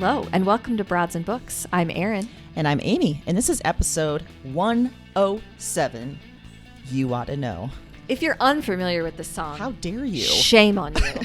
Hello, and welcome to Broads and Books. I'm Erin. And I'm Amy, and this is episode 107, You Oughta Know. If you're unfamiliar with this song, How dare you? Shame on you.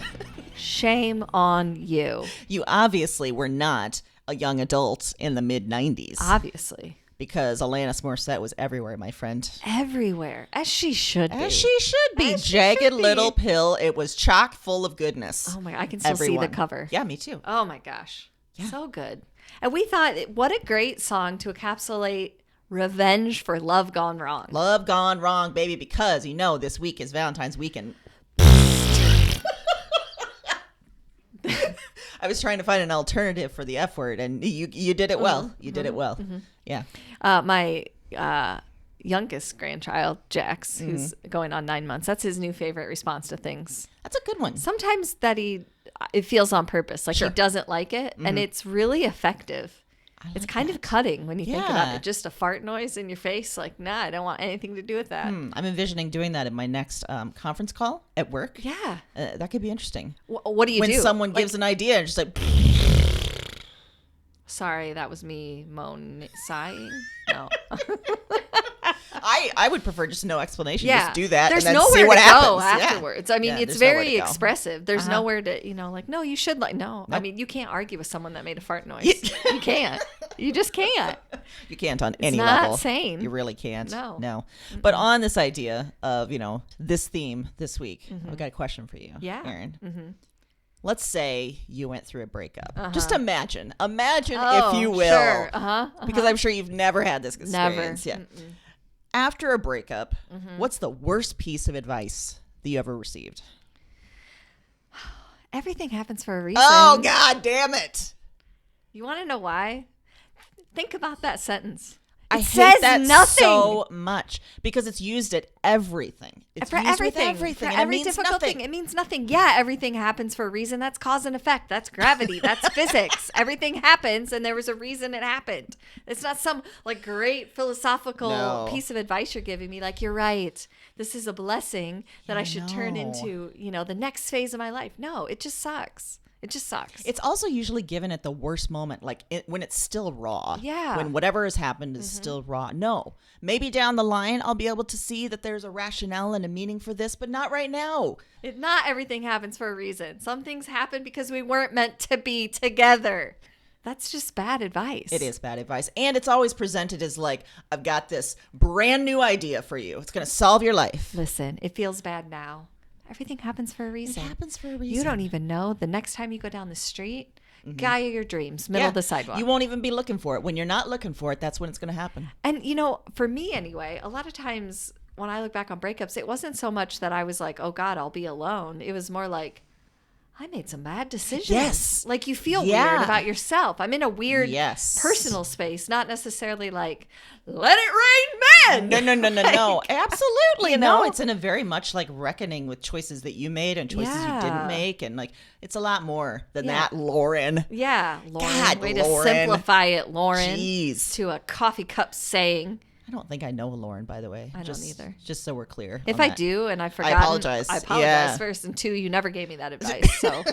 Shame on you. You obviously were not a young adult in the mid-90s. Obviously. Because Alanis Morissette was everywhere, my friend. Everywhere. As she should be. As she should be. As she Jagged should be. Little Pill. It was chock full of goodness. Oh my, I can still see the cover. Yeah, me too. Oh my gosh. Yeah. So good. And we thought, what a great song to encapsulate revenge for love gone wrong. Love gone wrong, baby, because you know this week is Valentine's weekend. I was trying to find an alternative for the F word, and you did it well. You did it well. Mm-hmm. Yeah. My youngest grandchild, Jax, who's going on 9 months, that's his new favorite response to things. That's a good one. Sometimes it feels on purpose, like Sure. he doesn't like it, and it's really effective. It's kind of cutting when you think about it. Just a fart noise in your face, like, nah, I don't want anything to do with that. I'm envisioning doing that in my next conference call at work. Yeah. That could be interesting. What do you do? When someone gives an idea and just like... Sorry, that was me sighing. No. I would prefer just no explanation. Yeah. Just do that There's and then nowhere see what to happens. go afterwards. I mean, it's there's nowhere very to go. expressive. There's nowhere to, like, no, you should no. Nope. I mean, you can't argue with someone that made a fart noise. You can't. You just can't. You can't on any not level. sane. You really can't. No. Mm-mm. But on this idea of, this theme this week, I've got a question for you, Erin. Mm-hmm. Let's say you went through a breakup. Just imagine, if you will. Sure. Because I'm sure you've never had this experience. Never. Yeah. After a breakup, what's the worst piece of advice that you ever received? Everything happens for a reason. Oh, God damn it. You want to know why? Think about that sentence. I says hate that nothing. so much because it's used at everything. It's for used everything. with everything. For and every it means difficult nothing. thing. It means nothing. Yeah, everything happens for a reason. That's cause and effect. That's gravity. That's physics. Everything happens and there was a reason it happened. It's not some great philosophical piece of advice you're giving me. Like, you're right. This is a blessing that I should turn into, the next phase of my life. No, it just sucks. It just sucks. It's also usually given at the worst moment, when it's still raw. Yeah. When whatever has happened is still raw. No. Maybe down the line I'll be able to see that there's a rationale and a meaning for this, but not right now. Not everything happens for a reason. Some things happen because we weren't meant to be together. That's just bad advice. It is bad advice. And it's always presented as I've got this brand new idea for you. It's going to solve your life. Listen, it feels bad now. Everything happens for a reason. It happens for a reason. You don't even know. The next time you go down the street, guy of your dreams, middle of the sidewalk. You won't even be looking for it. When you're not looking for it, that's when it's going to happen. And, for me anyway, a lot of times when I look back on breakups, it wasn't so much that I was like, oh, God, I'll be alone. It was more like, I made some bad decisions. Yes. You feel weird about yourself. I'm in a weird personal space, not necessarily let it rain men. No. Absolutely. No, it's in a very much reckoning with choices that you made and choices you didn't make. And it's a lot more than that, Lauren. Yeah, Lauren. God, Way Lauren. to simplify it, Lauren. Jeez. To a coffee cup saying. I don't think I know Lauren, by the way. I don't either. Just so we're clear. If I do and I've forgotten, I apologize. First, and two, you never gave me that advice. So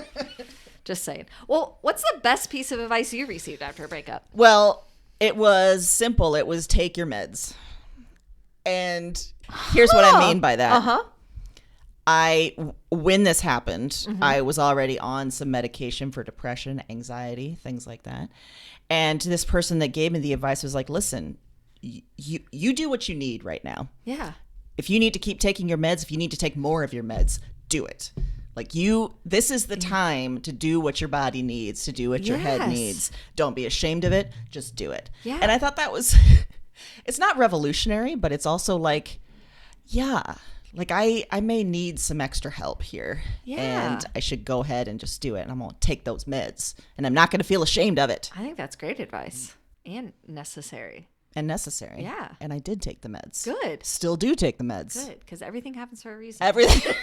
just saying. Well, what's the best piece of advice you received after a breakup? Well, it was simple. It was take your meds. And here's what I mean by that. When this happened, I was already on some medication for depression, anxiety, things like that. And this person that gave me the advice was like, listen, you do what you need right now. Yeah. If you need to keep taking your meds, if you need to take more of your meds, do it. This is the time to do what your body needs, to do what your head needs. Don't be ashamed of it. Just do it. Yeah. And I thought that was, it's not revolutionary, but it's also I may need some extra help here. Yeah. And I should go ahead and just do it. And I'm going to take those meds. And I'm not going to feel ashamed of it. I think that's great advice and necessary. Yeah. And I did take the meds. Good. Still do take the meds. Good. Because everything happens for a reason. Everything.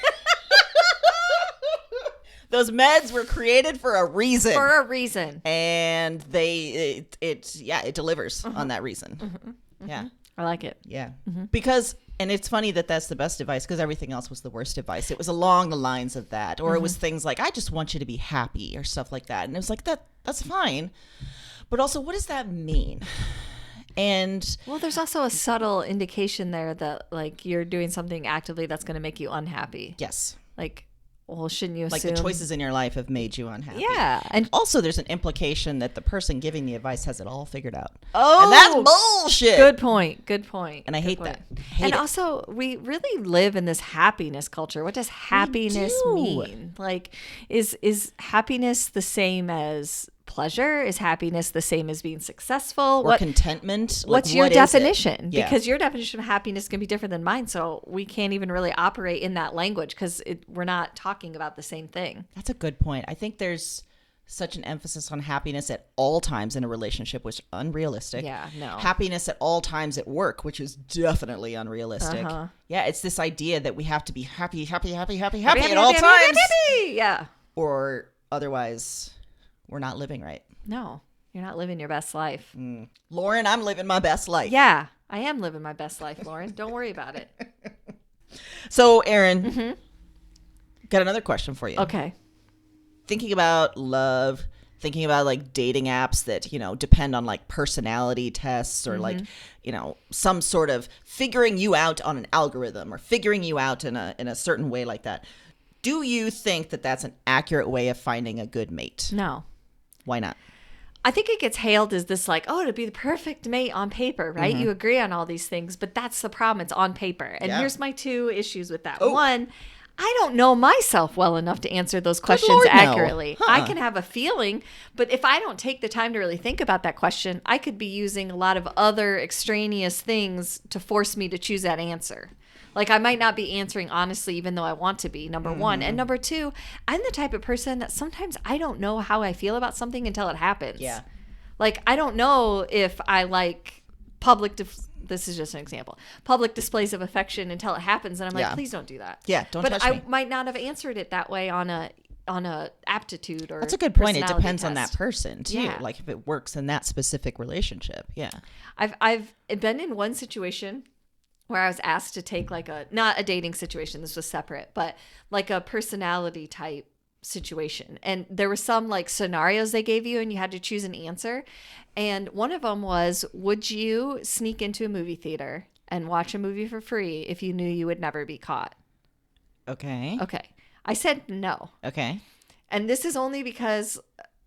Those meds were created for a reason. For a reason. And it delivers on that reason. Yeah. I like it. Yeah. Because, and it's funny that that's the best advice because everything else was the worst advice. It was along the lines of that. Or it was things like, I just want you to be happy or stuff like that. And it was like, that's fine. But also, what does that mean? And well, there's also a subtle indication there that like you're doing something actively that's going to make you unhappy. yes. Like, well, shouldn't you assume? Like the choices in your life have made you unhappy. Yeah. And also, there's an implication that the person giving the advice has it all figured out. oh, and that's bullshit. Good point. Good point. And I Good hate point. that. Hate and it. also, we really live in this happiness culture. What does happiness mean? Like, is happiness the same as pleasure? Is happiness the same as being successful? Or contentment? What's Like, your what is it? definition? Yeah. Because your definition of happiness can be different than mine. So we can't even really operate in that language because we're not talking about the same thing. That's a good point. I think there's such an emphasis on happiness at all times in a relationship, which is unrealistic. Yeah, no. Happiness at all times at work, which is definitely unrealistic. Yeah, it's this idea that we have to be happy at all times. Yeah. Or otherwise, we're not living right. No, you're not living your best life. Lauren, I'm living my best life. Yeah, I am living my best life, Lauren. Don't worry about it. So, Erin, got another question for you. Okay. Thinking about love, thinking about like dating apps that, you know, depend on like personality tests or like, you know, some sort of figuring you out on an algorithm or figuring you out in a certain way like that. Do you think that that's an accurate way of finding a good mate? No. Why not? I think it gets hailed as this like, oh, to be the perfect mate on paper, right? You agree on all these things, but that's the problem. It's on paper. And here's my two issues with that. Oh. One, I don't know myself well enough to answer those questions Lord, no. accurately. I can have a feeling, but if I don't take the time to really think about that question, I could be using a lot of other extraneous things to force me to choose that answer. Like I might not be answering honestly, even though I want to be, number one. And number two, I'm the type of person that sometimes I don't know how I feel about something until it happens. Yeah. Like I don't know if I like this is just an example, public displays of affection until it happens. And I'm like, please don't do that. Yeah, don't touch me. But I might not have answered it that way on a aptitude or that's a good point. It personality depends on that test. person too. Yeah. Like if it works in that specific relationship. Yeah. I've been in one situation where I was asked to take like not a dating situation, this was separate, but like a personality type situation. And there were some like scenarios they gave you and you had to choose an answer. And one of them was, would you sneak into a movie theater and watch a movie for free if you knew you would never be caught? Okay. Okay. I said no. Okay. And this is only because,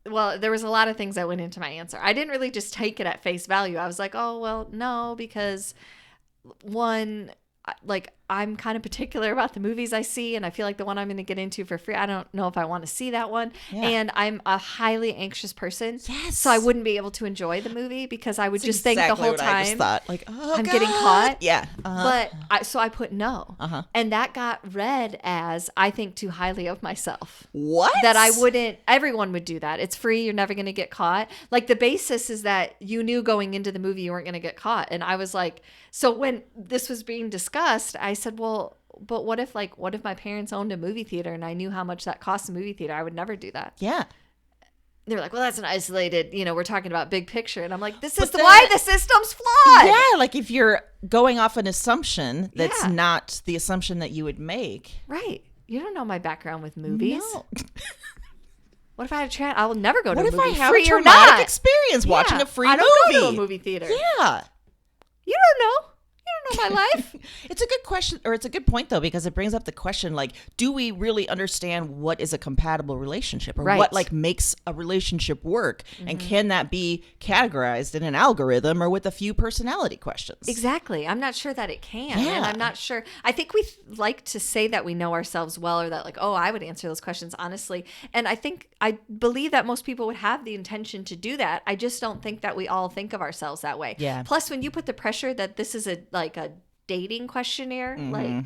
well, there was a lot of things that went into my answer. I didn't really just take it at face value. I was like, oh, well, no, because one, like I'm kind of particular about the movies I see, and I feel like the one I'm going to get into for free, I don't know if I want to see that one. Yeah. And I'm a highly anxious person. Yes. So I wouldn't be able to enjoy the movie because I would just think the whole time I just thought, like, oh, I'm God. getting caught. Yeah. But so I put no. And that got read as I think too highly of myself. What? That I wouldn't, everyone would do that. It's free. You're never going to get caught. Like the basis is that you knew going into the movie you weren't going to get caught. And I was like, so when this was being discussed, I said, well, but what if my parents owned a movie theater and I knew how much that costs a movie theater? I would never do that. Yeah. They were like, well, that's an isolated, we're talking about big picture. And I'm like, this is why the system's flawed. Yeah, like if you're going off an assumption that's not the assumption that you would make. Right. You don't know my background with movies. No. What if I had a chat? I will never go to a movie. What if I have free a traumatic experience Yeah. watching a free movie? I don't go to a movie theater. Yeah. You don't know. You don't know my life. It's a good question, or it's a good point, though, because it brings up the question, like, do we really understand what is a compatible relationship or what, like, makes a relationship work? And can that be categorized in an algorithm or with a few personality questions? Exactly. I'm not sure that it can. Yeah. And I'm not sure. I think we like to say that we know ourselves well, or that like, oh, I would answer those questions honestly. And I believe that most people would have the intention to do that. I just don't think that we all think of ourselves that way. Yeah. Plus, when you put the pressure that this is a dating questionnaire, like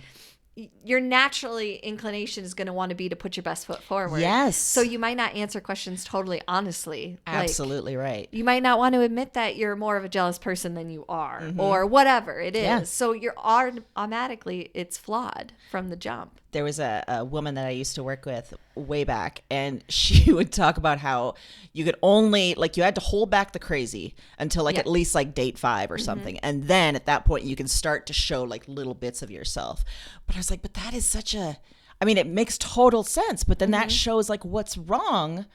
your naturally inclination is going to want to be to put your best foot forward. Yes. So you might not answer questions totally honestly. Absolutely right. You might not want to admit that you're more of a jealous person than you are, or whatever it is. Yeah. So you're automatically, it's flawed from the jump. There was a woman that I used to work with way back, and she would talk about how you could only, like, you had to hold back the crazy until, like, at least, like, date 5 or something. And then at that point, you can start to show, like, little bits of yourself. But I was like, but that is such a, I mean, it makes total sense. But then that shows, like, what's wrong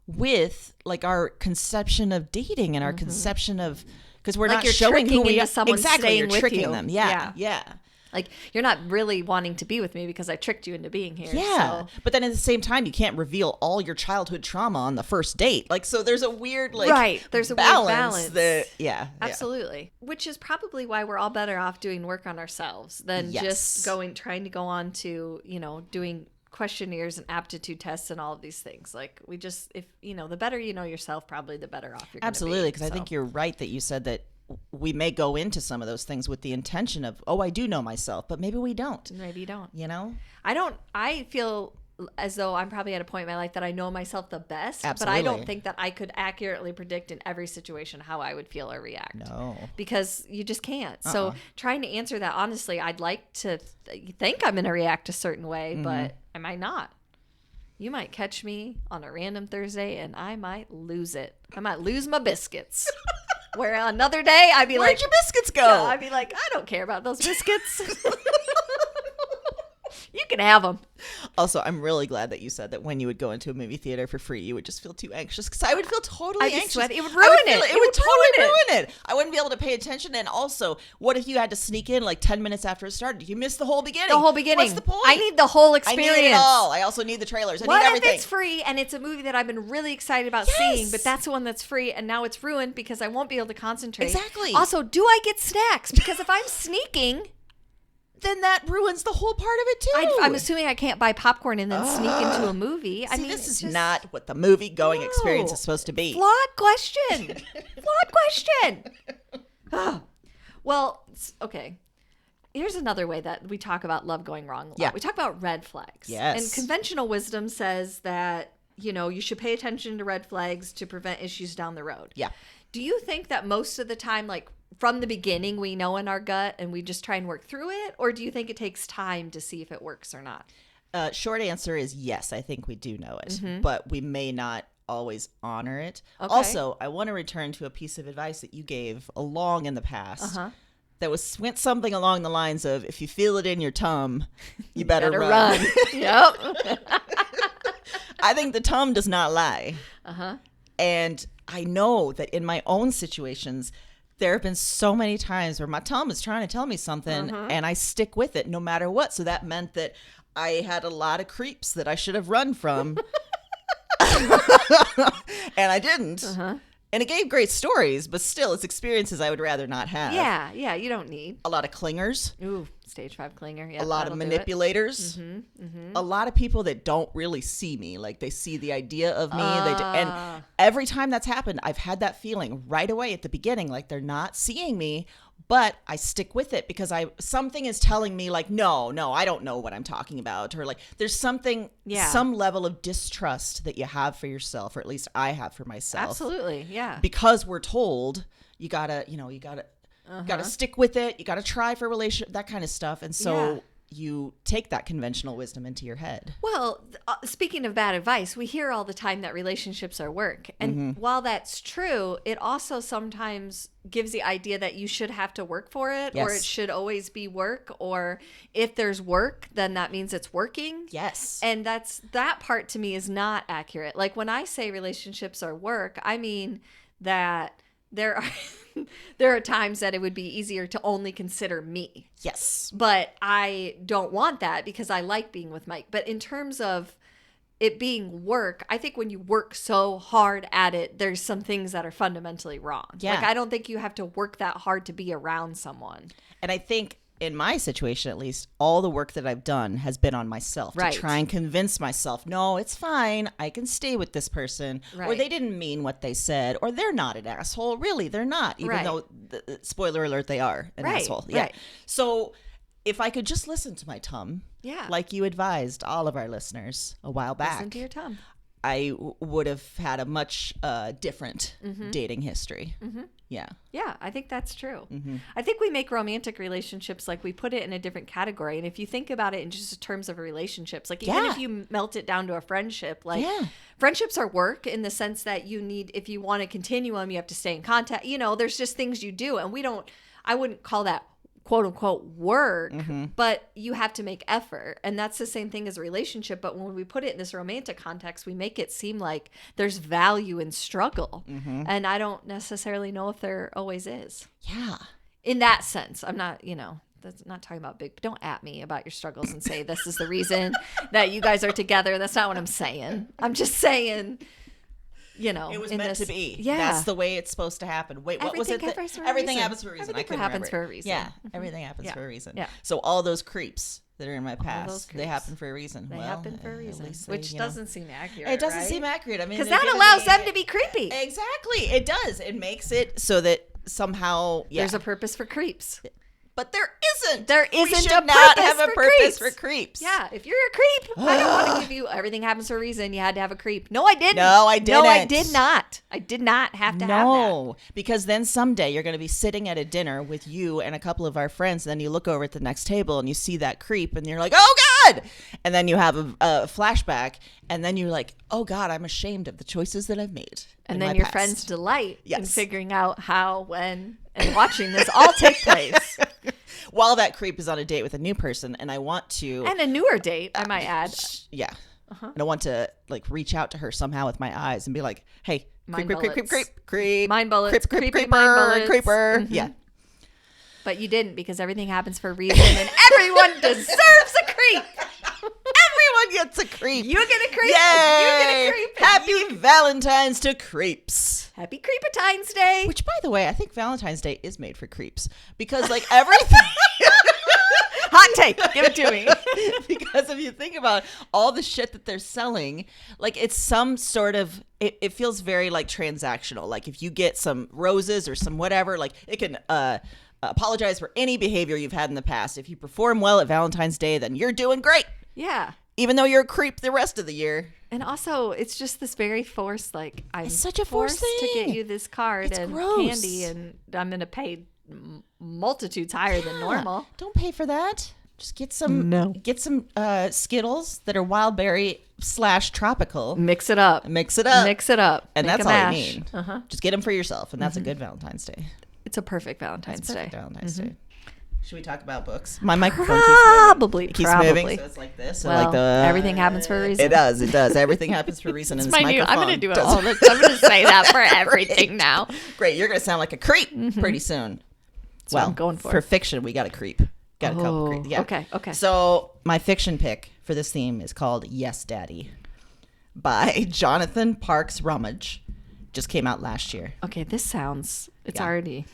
with, like, our conception of dating and our conception of, because we're like not showing who we are. Exactly, you're tricking them. Yeah. Like, you're not really wanting to be with me because I tricked you into being here. Yeah. So. But then at the same time, you can't reveal all your childhood trauma on the first date. Like, so there's a weird, like, there's a balance. weird balance. Yeah. Absolutely. Which is probably why we're all better off doing work on ourselves than just trying to go on to, doing questionnaires and aptitude tests and all of these things. Like, if the better you know yourself, probably the better off you're going to be. Absolutely. Because I think you're right that you said that we may go into some of those things with the intention of, I do know myself, but maybe we don't. Maybe you don't. I feel as though I'm probably at a point in my life that I know myself the best, Absolutely. but I don't think that I could accurately predict in every situation how I would feel or react. No. Because you just can't. So trying to answer that honestly, I'd like to think I'm going to react a certain way, but I might not. You might catch me on a random Thursday and I might lose it. I might lose my biscuits. Where another day I'd be Where'd your biscuits go? Yeah, I'd be like, I don't care about those biscuits. You can have them. Also, I'm really glad that you said that when you would go into a movie theater for free, you would just feel too anxious, because I would feel totally anxious. It would ruin it. It would totally ruin it. I wouldn't be able to pay attention. And also, what if you had to sneak in like 10 minutes after it started? You missed the whole beginning. The whole beginning. What's the point? I need the whole experience. I need it all. I also need the trailers. I need everything. What if it's free and it's a movie that I've been really excited about seeing, but that's the one that's free and now it's ruined because I won't be able to concentrate. Exactly. Also, do I get snacks? Because if I'm sneaking, then that ruins the whole part of it too. I'm assuming I can't buy popcorn and then sneak into a movie. This is not what the movie-going experience is supposed to be. Flawed question. Well, okay. Here's another way that we talk about love going wrong a lot. Yeah. We talk about red flags. Yes. And conventional wisdom says that, you should pay attention to red flags to prevent issues down the road. Yeah. Do you think that most of the time, like, from the beginning, we know in our gut and we just try and work through it? Or do you think it takes time to see if it works or not? Short answer is yes, I think we do know it, but we may not always honor it. Okay. Also, I want to return to a piece of advice that you gave long in the past that went something along the lines of, if you feel it in your tum, you better run. Yep. I think the tum does not lie. And I know that in my own situations, there have been so many times where my tum is trying to tell me something and I stick with it no matter what. So that meant that I had a lot of creeps that I should have run from. And I didn't. And it gave great stories, but still, it's experiences I would rather not have. Yeah, you don't need. A lot of clingers. Ooh, stage 5 clinger. Yeah, a lot of manipulators. A lot of people that don't really see me. Like, they see the idea of me. And every time that's happened, I've had that feeling right away at the beginning, like they're not seeing me, but I stick with it because something is telling me, like, no, I don't know what I'm talking about. Or, like, there's something, some level of distrust that you have for yourself, or at least I have for myself. Absolutely, yeah. Because we're told you gotta stick with it. You gotta try for a relationship, that kind of stuff. And so you take that conventional wisdom into your head. Well, speaking of bad advice, we hear all the time that relationships are work. And while that's true, it also sometimes gives the idea that you should have to work for it, or it should always be work, or if there's work, then that means it's working. Yes. And that part to me is not accurate. Like, when I say relationships are work, I mean that there are times that it would be easier to only consider me. Yes. But I don't want that because I like being with Mike. But in terms of it being work, I think when you work so hard at it, there's some things that are fundamentally wrong. Yeah. Like, I don't think you have to work that hard to be around someone. And I think in my situation, at least, all the work that I've done has been on myself to try and convince myself, no, it's fine. I can stay with this person. Or they didn't mean what they said. Or they're not an asshole. Really, they're not. Even though, spoiler alert, they are an asshole. Yeah. Right. So if I could just listen to my tum, like you advised all of our listeners a while back. Listen to your tum. I would have had a much different dating history. Yeah. Yeah, I think that's true. Mm-hmm. I think we make romantic relationships like we put it in a different category. And if you think about it in just terms of relationships, like even if you melt it down to a friendship, like friendships are work in the sense that you need, if you want to continue them, you have to stay in contact. You know, there's just things you do. And I wouldn't call that quote unquote work, but you have to make effort. And that's the same thing as a relationship. But when we put it in this romantic context, we make it seem like there's value in struggle. And I don't necessarily know if there always is. Yeah. In that sense, I'm not, that's not talking about big, don't at me about your struggles and say this is the reason that you guys are together. That's not what I'm saying. I'm just saying, it was meant to be. Yeah. That's the way it's supposed to happen. Wait, what was it? Everything happens for a reason. Everything happens for a reason. Yeah. Everything happens for a reason. Yeah. So all those creeps that are in my past, they happen for a reason. They happen for a reason. Which doesn't seem accurate. It doesn't seem accurate. I mean, because that allows them to be creepy. Exactly. It does. It makes it so that somehow there's a purpose for creeps. But there isn't. There isn't we should not have a purpose for creeps. Yeah, if you're a creep, I don't want to give you everything happens for a reason. You had to have a creep. No, I didn't. No, I didn't. No, I did not. I did not have to have that. No, because then someday you're going to be sitting at a dinner with you and a couple of our friends, and then you look over at the next table and you see that creep, and you're like, oh God! And then you have a flashback, and then you're like, oh God, I'm ashamed of the choices that I've made. And then your friends delight in figuring out how, when, and watching this all take place. While that creep is on a date with a new person, and I want to... And a newer date, I might add. Yeah. And I want to, reach out to her somehow with my eyes and be like, hey, creep. Mind bullets. Creeper. Mm-hmm. Yeah. But you didn't, because everything happens for a reason, and everyone deserves a creep. Everyone gets a creep. You get a creep. Yay! You get a creep. Happy Valentine's to creeps. Happy Creepatine's Day. Which, by the way, I think Valentine's Day is made for creeps. Because, everything... Hot take. Give it to me. Because if you think about all the shit that they're selling, it's some sort of... It feels very, transactional. If you get some roses or some whatever, it can... apologize for any behavior you've had in the past. If you perform well at Valentine's Day, then you're doing great. Yeah. Even though you're a creep the rest of the year. And also, it's just this very forced, it's such a forced thing to get you this card and gross. Candy, and I'm going to pay multitudes higher than normal. Don't pay for that. Just get some Skittles that are wild berry / tropical. Mix it up. And Make that's all mash. you need. Just get them for yourself, and that's a good Valentine's Day. It's a perfect Valentine's Day. Should we talk about books? My microphone keeps moving. So it's like this. Well, everything happens for a reason. It does. Everything happens for a reason. It's my new. I'm going to do it all. I'm going to say that for everything now. Great. You're going to sound like a creep pretty soon. That's what I'm going for fiction, we got a creep. Got a couple creep. Yeah. Okay. So my fiction pick for this theme is called Yes, Daddy by Jonathan Parks Rummage. Just came out last year. Okay, this sounds... It's already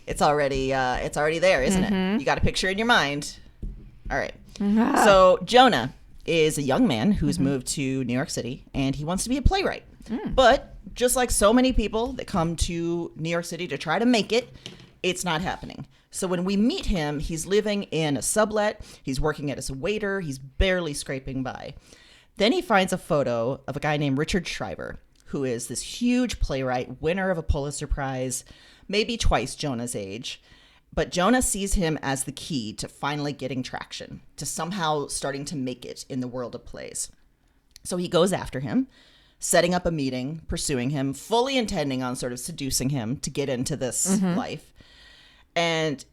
there, isn't it? You got a picture in your mind. All right. So Jonah is a young man who's moved to New York City, and he wants to be a playwright. But just like so many people that come to New York City to try to make it, it's not happening. So when we meet him, he's living in a sublet. He's working as a waiter. He's barely scraping by. Then he finds a photo of a guy named Richard Schreiber, who is this huge playwright, winner of a Pulitzer Prize, maybe twice Jonah's age. But Jonah sees him as the key to finally getting traction, to somehow starting to make it in the world of plays. So he goes after him, setting up a meeting, pursuing him, fully intending on sort of seducing him to get into this life. And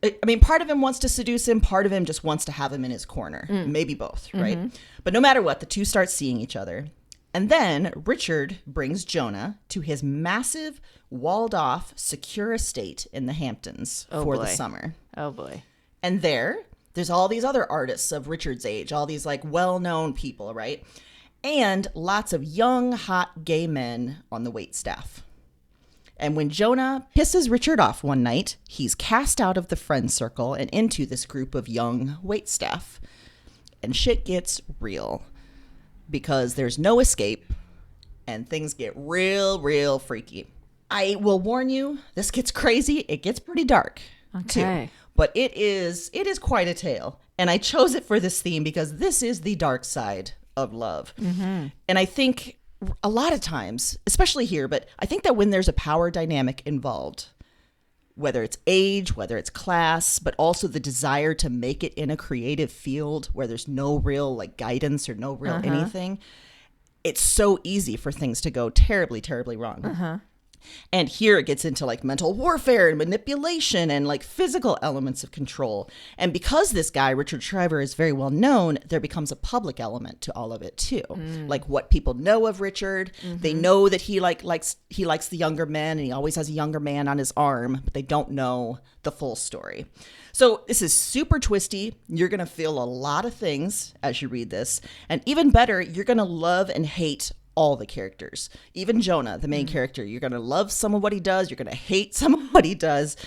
part of him wants to seduce him. Part of him just wants to have him in his corner. Maybe both, right? But no matter what, the two start seeing each other. And then Richard brings Jonah to his massive, walled-off, secure estate in the Hamptons the summer. Oh, boy. And there's all these other artists of Richard's age, all these, well-known people, right? And lots of young, hot gay men on the wait staff. And when Jonah pisses Richard off one night, he's cast out of the friend circle and into this group of young wait staff. And shit gets real. Because there's no escape, and things get real freaky. I will warn you, this gets crazy. It gets pretty dark, too. But it is quite a tale. And I chose it for this theme because this is the dark side of love. And I think a lot of times, especially here, but I think that when there's a power dynamic involved, whether it's age, whether it's class, but also the desire to make it in a creative field where there's no real like guidance or no real anything. It's so easy for things to go terribly, terribly wrong. And here it gets into like mental warfare and manipulation and like physical elements of control. And because this guy, Richard Shriver, is very well known, there becomes a public element to all of it too. Like what people know of Richard. They know that he likes the younger men, and he always has a younger man on his arm, but they don't know the full story. So this is super twisty. You're going to feel a lot of things as you read this. And even better, you're going to love and hate all the characters. Even Jonah, the main character. You're going to love some of what he does. You're going to hate some of what he does.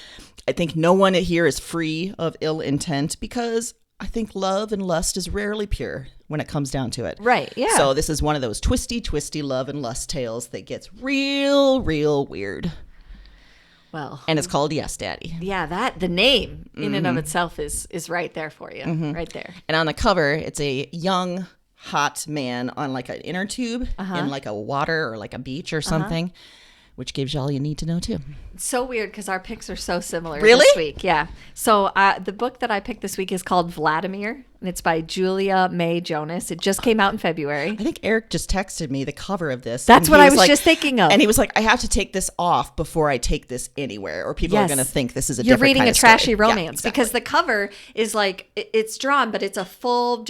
I think no one here is free of ill intent, because I think love and lust is rarely pure when it comes down to it. Right, yeah. So this is one of those twisty love and lust tales that gets real, real weird. Well, and it's called Yes, Daddy. Yeah, the name in and of itself is right there for you. Right there. And on the cover, it's a young, hot man on like an inner tube in like a water or like a beach or something, which gives you all you need to know too. It's so weird because our picks are so similar Really? this week. Yeah. So the book that I picked this week is called Vladimir, and it's by Julia May Jonas. It just came out in February. I think Eric just texted me the cover of this. That's what I was just thinking of. And he was like, I have to take this off before I take this anywhere, or people are going to think this is a You're different reading kind a of trashy story. romance, Yeah, exactly. because the cover is like, it's drawn, but it's a full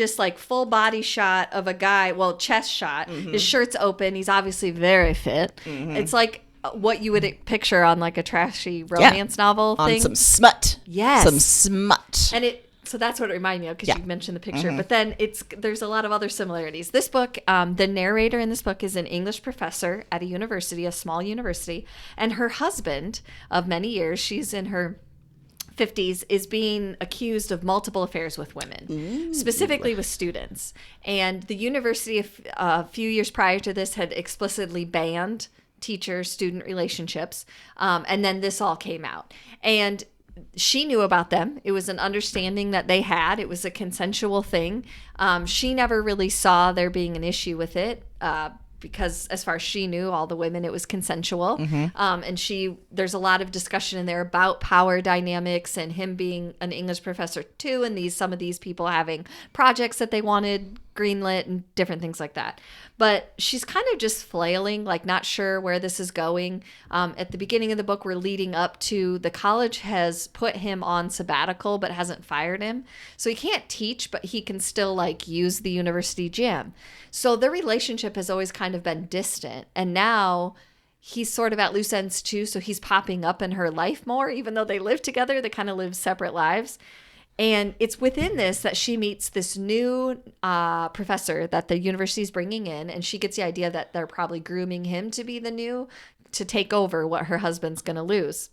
body shot of a guy, well, chest shot. His shirt's open. He's obviously very fit. It's like what you would picture on like a trashy romance novel thing. On some smut. Yes. Some smut. And so that's what it reminded me of, because you mentioned the picture. But then there's a lot of other similarities. This book, the narrator in this book is an English professor at a university, a small university, and her husband of many years, she's in her 50s, is being accused of multiple affairs with women, specifically with students. And the university a few years prior to this had explicitly banned teacher-student relationships, and then this all came out. And she knew about them. It was an understanding that they had. It was a consensual thing. She never really saw there being an issue with it, because as far as she knew, all the women, it was consensual. And there's a lot of discussion in there about power dynamics and him being an English professor too, and some of these people having projects that they wanted greenlit and different things like that. But she's kind of just flailing, like not sure where this is going. At the beginning of the book, we're leading up to the college has put him on sabbatical but hasn't fired him. So he can't teach, but he can still like use the university gym. So their relationship has always kind of been distant. And now he's sort of at loose ends too. So he's popping up in her life more, even though they live together. They kind of live separate lives. And it's within this that she meets this new professor that the university is bringing in, and she gets the idea that they're probably grooming him to take over what her husband's going to lose.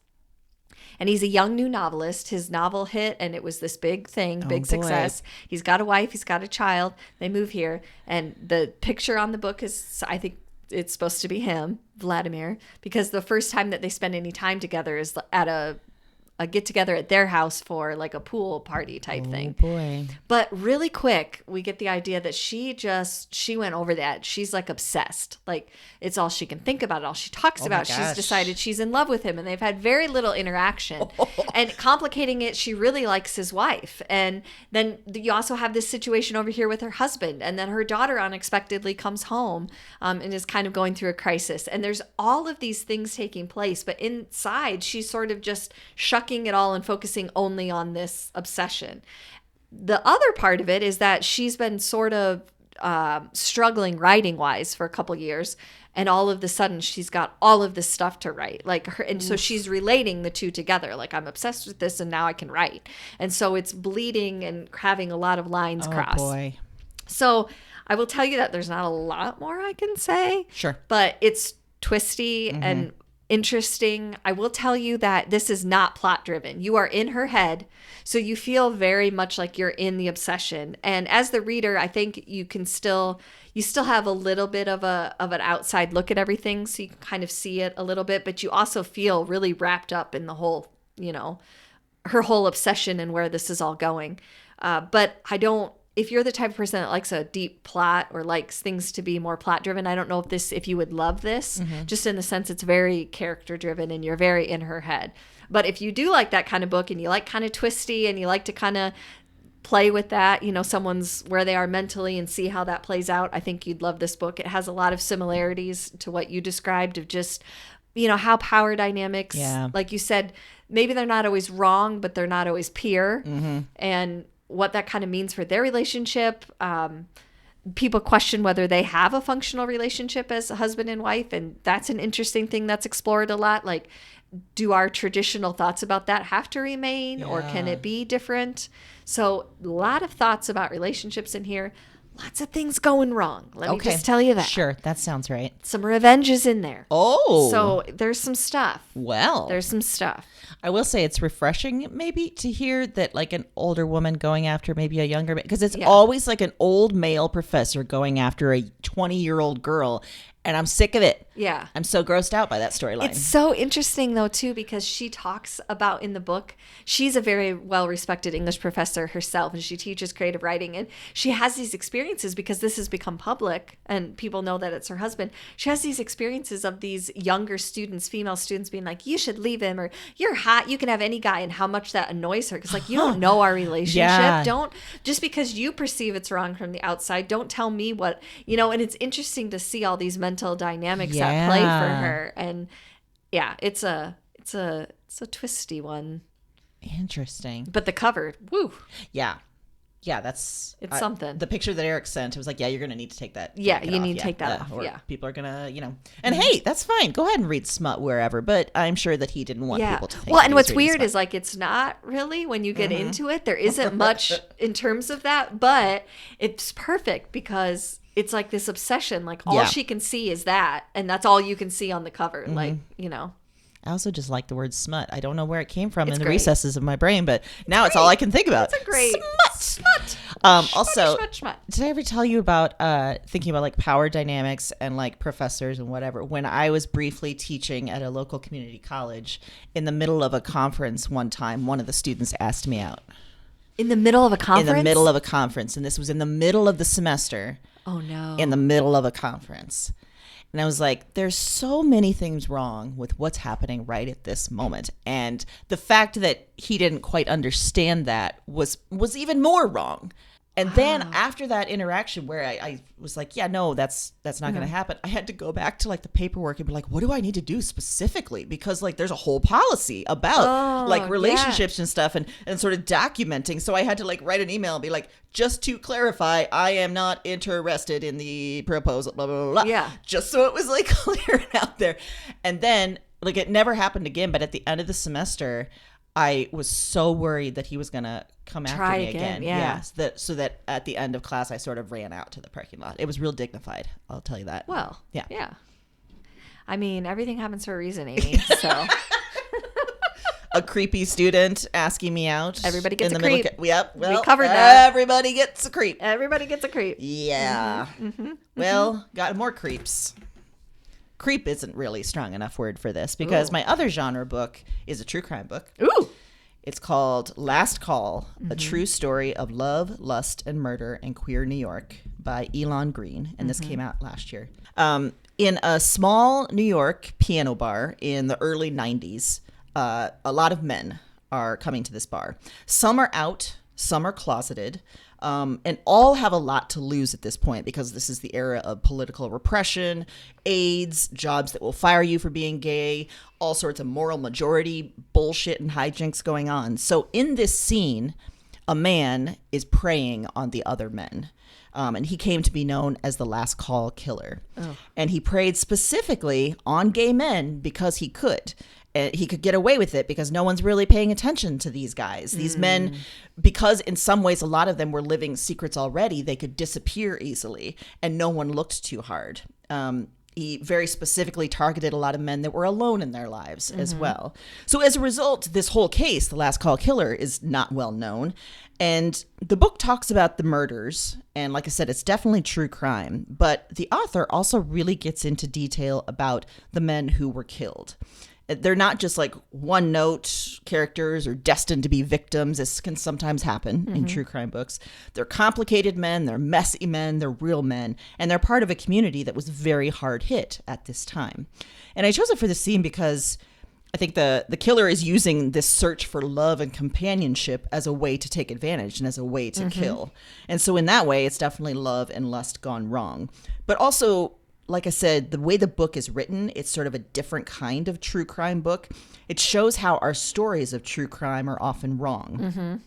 And he's a young new novelist. His novel hit, and it was this big thing, big success. He's got a wife. He's got a child. They move here, and the picture on the book is, I think it's supposed to be him, Vladimir, because the first time that they spend any time together is at a get together at their house for like a pool party type thing. Oh boy. But really quick, we get the idea that she went over that. She's like obsessed. Like it's all she can think about, all she talks about. She's decided she's in love with him, and they've had very little interaction. And complicating it, she really likes his wife. And then you also have this situation over here with her husband, and then her daughter unexpectedly comes home and is kind of going through a crisis. And there's all of these things taking place, but inside she's sort of just shucking it all and focusing only on this obsession. The other part of it is that she's been sort of struggling writing wise for a couple years, and all of a sudden she's got all of this stuff to write, like her, and so she's relating the two together, like I'm obsessed with this and now I can write, and so it's bleeding and having a lot of lines cross. Oh boy. So I will tell you that there's not a lot more I can say. Sure. But it's twisty and interesting. I will tell you that this is not plot driven. You are in her head, so you feel very much like you're in the obsession. And as the reader, I think you still have a little bit of an outside look at everything, so you can kind of see it a little bit, but you also feel really wrapped up in the whole, her whole obsession and where this is all going. But if you're the type of person that likes a deep plot or likes things to be more plot driven, I don't know if you would love this, just in the sense it's very character driven and you're very in her head. But if you do like that kind of book and you like kind of twisty and you like to kind of play with that, someone's where they are mentally and see how that plays out, I think you'd love this book. It has a lot of similarities to what you described of just, how power dynamics, like you said, maybe they're not always wrong, but they're not always pure. And what that kind of means for their relationship. People question whether they have a functional relationship as a husband and wife. And that's an interesting thing that's explored a lot. Like, do our traditional thoughts about that have to remain or can it be different? So a lot of thoughts about relationships in here. Lots of things going wrong. Let me just tell you that. Sure, that sounds right. Some revenge is in there. Oh. So there's some stuff. Well. There's some stuff. I will say it's refreshing maybe to hear that like an older woman going after maybe a younger man. Because it's always like an old male professor going after a 20-year-old girl. And I'm sick of it. Yeah. I'm so grossed out by that storyline. It's so interesting, though, too, because she talks about in the book, she's a very well-respected English professor herself, and she teaches creative writing. And she has these experiences because this has become public, and people know that it's her husband. She has these experiences of these younger students, female students, being like, you should leave him, or you're hot, you can have any guy, and how much that annoys her. Because, like, you don't know our relationship. Don't, just because you perceive it's wrong from the outside, don't tell me what, and it's interesting to see all these mental dynamics at play for her. And it's a twisty one. Interesting. But the cover, woo. Yeah, that's something. The picture that Eric sent, it was like, you're gonna need to take that. Yeah, you need to take that off. Or people are gonna, and hey, that's fine. Go ahead and read smut wherever. But I'm sure that he didn't want people to think. Well, and what's weird is like it's not really when you get into it. There isn't much in terms of that, but it's perfect because it's like this obsession. Like all she can see is that, and that's all you can see on the cover. Like I also just like the word smut. I don't know where it came from in the recesses of my brain, but now it's all I can think about. It's a great smut. Also, did I ever tell you about thinking about like power dynamics and like professors and whatever? When I was briefly teaching at a local community college, in the middle of a conference one time, one of the students asked me out. In the middle of a conference? In the middle of a conference, and this was in the middle of the semester. Oh no! In the middle of a conference. And I was like, there's so many things wrong with what's happening right at this moment. And the fact that he didn't quite understand that was even more wrong. And then after that interaction where I was like, no, that's not going to happen. I had to go back to like the paperwork and be like, what do I need to do specifically? Because like there's a whole policy about like relationships and stuff and sort of documenting. So I had to like write an email and be like, just to clarify, I am not interested in the proposal, blah, blah, blah, blah. Yeah. Just so it was like clear out there. And then like it never happened again. But at the end of the semester, I was so worried that he was going to come after me again. Yes. So that at the end of class, I sort of ran out to the parking lot. It was real dignified. I'll tell you that. Well, yeah. I mean, everything happens for a reason, Amy. So a creepy student asking me out. Everybody gets a creep. We covered that. Everybody gets a creep. Everybody gets a creep. Yeah. Well, got more creeps. Creep isn't really strong enough word for this because my other genre book is a true crime book. Ooh. It's called Last Call, A True Story of Love, Lust, and Murder in Queer New York by Elon Green. And this came out last year. In a small New York piano bar in the early 90s, a lot of men are coming to this bar. Some are out, some are closeted. And all have a lot to lose at this point because this is the era of political repression, AIDS, jobs that will fire you for being gay, all sorts of moral majority bullshit and hijinks going on. So in this scene, a man is preying on the other men. And he came to be known as the Last Call Killer. Oh. And he preyed specifically on gay men because he could. He could get away with it because no one's really paying attention to these guys. These men, because in some ways a lot of them were living secrets already, they could disappear easily and no one looked too hard. He very specifically targeted a lot of men that were alone in their lives as well. So as a result, this whole case, The Last Call Killer, is not well known. And the book talks about the murders. And like I said, it's definitely true crime. But the author also really gets into detail about the men who were killed. They're not just like one note characters or destined to be victims, as can sometimes happen in true crime books. They're complicated men, they're messy men, they're real men, and they're part of a community that was very hard hit at this time. And I chose it for this scene because I think the killer is using this search for love and companionship as a way to take advantage and as a way to kill. And so in that way, it's definitely love and lust gone wrong. But also, like I said, the way the book is written, it's sort of a different kind of true crime book. It shows how our stories of true crime are often wrong.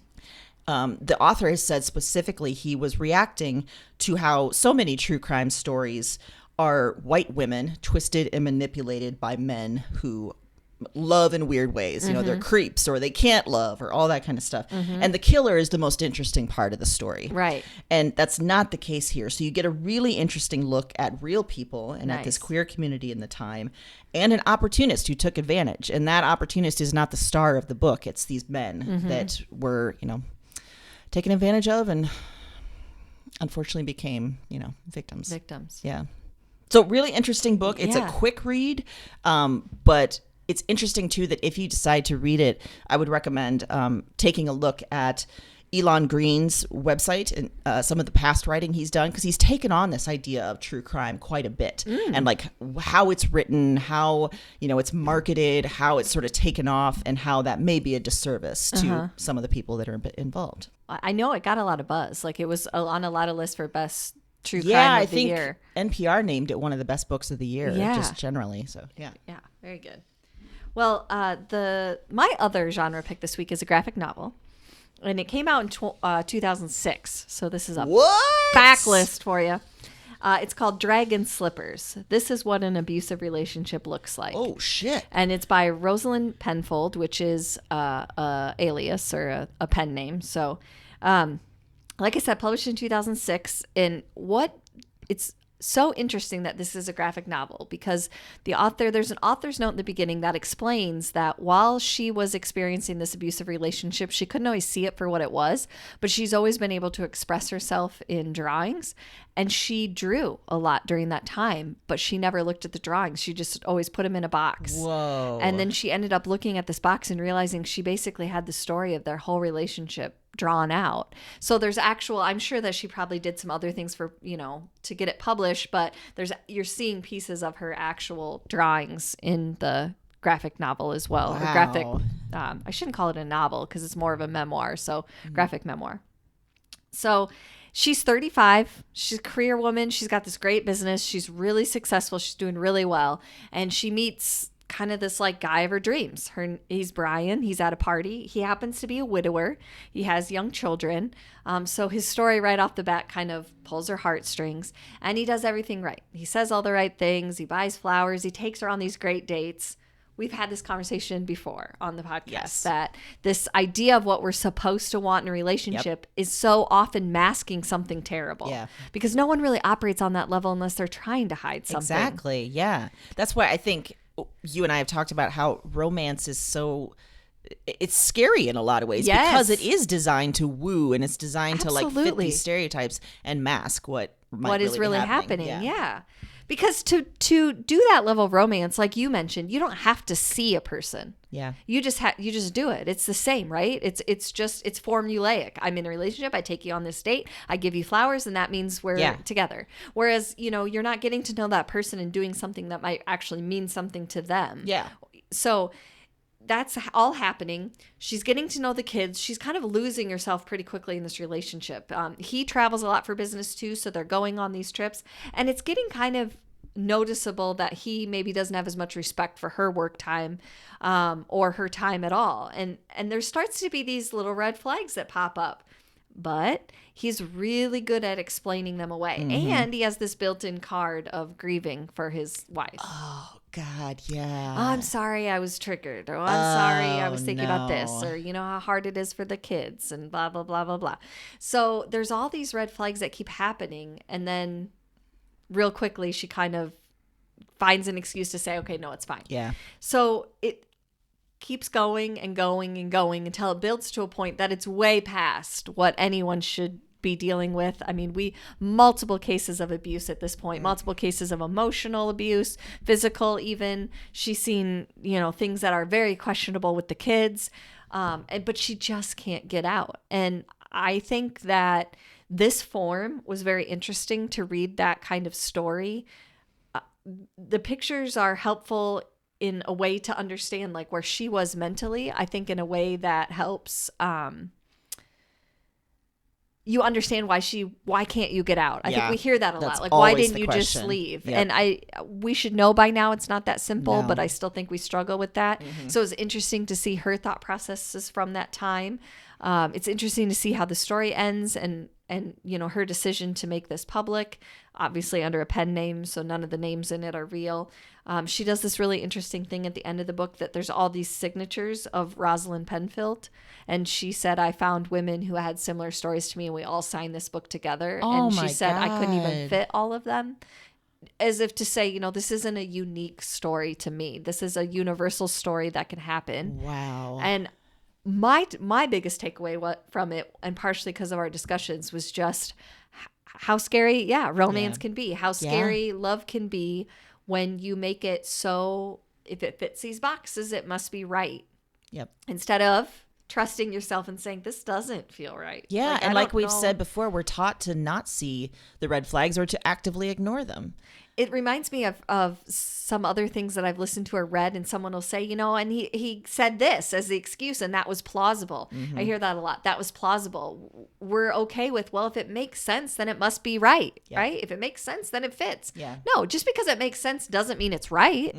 The author has said specifically he was reacting to how so many true crime stories are white women twisted and manipulated by men who love in weird ways. You know, they're creeps or they can't love or all that kind of stuff. And the killer is the most interesting part of the story. Right. And that's not the case here. So you get a really interesting look at real people and at this queer community in the time and an opportunist who took advantage. And that opportunist is not the star of the book. It's these men that were, you know, taken advantage of and unfortunately became, you know, victims. Yeah. So really interesting book. It's a quick read, but it's interesting, too, that if you decide to read it, I would recommend taking a look at Elon Green's website and some of the past writing he's done, because he's taken on this idea of true crime quite a bit and like how it's written, how, you know, it's marketed, how it's sort of taken off, and how that may be a disservice to some of the people that are involved. I know it got a lot of buzz. Like it was on a lot of lists for best true crime of the year. NPR named it one of the best books of the year, just generally. So, yeah. Yeah, very good. Well, my other genre pick this week is a graphic novel, and it came out in 2006. So this is a backlist for you. It's called Dragon Slippers. This is what an abusive relationship looks like. Oh shit! And it's by Rosalind Penfold, which is a alias or a pen name. So, like I said, published in 2006. And it's so interesting that this is a graphic novel because there's an author's note in the beginning that explains that while she was experiencing this abusive relationship, she couldn't always see it for what it was, but she's always been able to express herself in drawings. And she drew a lot during that time, but she never looked at the drawings. She just always put them in a box. Whoa. And then she ended up looking at this box and realizing she basically had the story of their whole relationship drawn out. So there's I'm sure that she probably did some other things for, you know, to get it published, but you're seeing pieces of her actual drawings in the graphic novel as well. Wow. Or graphic, I shouldn't call it a novel because it's more of a memoir. So graphic memoir. So she's 35. She's a career woman. She's got this great business. She's really successful. She's doing really well. And she meets kind of this like guy of her dreams. He's Brian. He's at a party. He happens to be a widower. He has young children. So his story right off the bat kind of pulls her heartstrings, and he does everything right. He says all the right things. He buys flowers. He takes her on these great dates. We've had this conversation before on the podcast that this idea of what we're supposed to want in a relationship is so often masking something terrible. Yeah. Because no one really operates on that level unless they're trying to hide something. Exactly. Yeah. That's why I think you and I have talked about how romance is it's scary in a lot of ways because it is designed to woo and it's designed to like fit these stereotypes and mask what is really happening. Yeah. Because to do that level of romance, like you mentioned, you don't have to see a person. Yeah. You just do it. It's the same, right? It's formulaic. I'm in a relationship. I take you on this date. I give you flowers, and that means we're together. Whereas, you know, you're not getting to know that person and doing something that might actually mean something to them. Yeah. So that's all happening. She's getting to know the kids. She's kind of losing herself pretty quickly in this relationship. He travels a lot for business too, so they're going on these trips. And it's getting kind of noticeable that he maybe doesn't have as much respect for her work time or her time at all. And there starts to be these little red flags that pop up. But he's really good at explaining them away. Mm-hmm. And he has this built-in card of grieving for his wife. Oh, God, yeah. Oh, I'm sorry I was triggered. Or I'm sorry I was thinking about this. Or, you know, how hard it is for the kids and blah, blah, blah, blah, blah. So there's all these red flags that keep happening. And then real quickly, she kind of finds an excuse to say, okay, no, it's fine. Yeah. So it keeps going and going and going until it builds to a point that it's way past what anyone should be dealing with. I mean, multiple cases of abuse at this point, multiple cases of emotional abuse, physical even. She's seen, you know, things that are very questionable with the kids, but she just can't get out. And I think that this form was very interesting to read that kind of story. The pictures are helpful in a way to understand like where she was mentally. I think in a way that helps you understand why can't you get out? I think we hear that a lot. Like, why didn't you just leave? Yep. And we should know by now it's not that simple, but I still think we struggle with that. So it's interesting to see her thought processes from that time. It's interesting to see how the story ends and you know, her decision to make this public, obviously under a pen name, so none of the names in it are real. She does this really interesting thing at the end of the book that there's all these signatures of Rosalind Penfield. And she said, I found women who had similar stories to me and we all signed this book together. Oh, and my she said, God. I couldn't even fit all of them. As if to say, you know, this isn't a unique story to me. This is a universal story that can happen. Wow. And my biggest takeaway from it, and partially because of our discussions, was just how scary, romance can be. How scary love can be when you make it so, if it fits these boxes, it must be right. Yep. Instead of trusting yourself and saying, this doesn't feel right. Yeah, and like we've said before, we're taught to not see the red flags or to actively ignore them. It reminds me of some other things that I've listened to or read, and someone will say, you know, and he said this as the excuse, and that was plausible. I hear that a lot. That was plausible. We're okay with, well, if it makes sense, then it must be right, right? If it makes sense, then it fits. Yeah. No, just because it makes sense doesn't mean it's right,